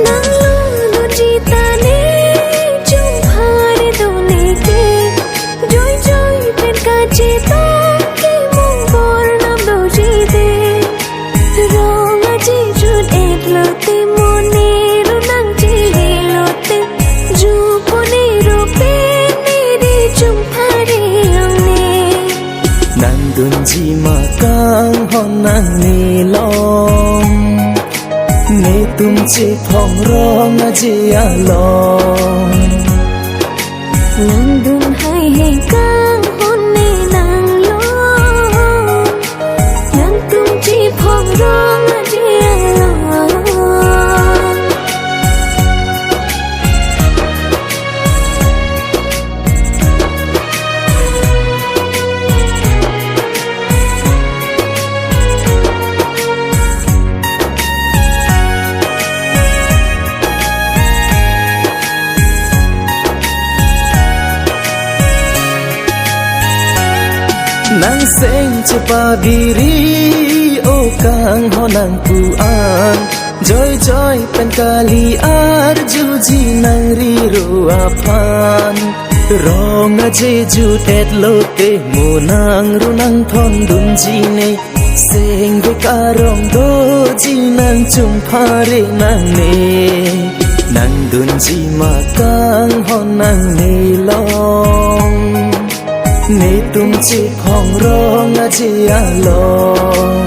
nang lu jita ne chung phare do leke joy joy pen ka cheta ke mong bor nam do ji de rong a ji jut et lo te mone ru nang ji lo te ju pone ro pe ne di chung phare ang ne nang dun ji ma kang hon nang ni long ne tum chi phong rong a ji a long nang dun hai he kang hon ne nang lo nang tum chi phong rong a ji a lo nang seng cepa biri o kang ho nang pu an joy joy pen kali ar juji nang ri ro aphan rong a je ju tet lo te mo nang ru nang thon dun ji ne seng ve ka rong do ji nang chung phare nang ne nang dun ji ma kang ho nang ne long ne tum chi phong rong a ji a long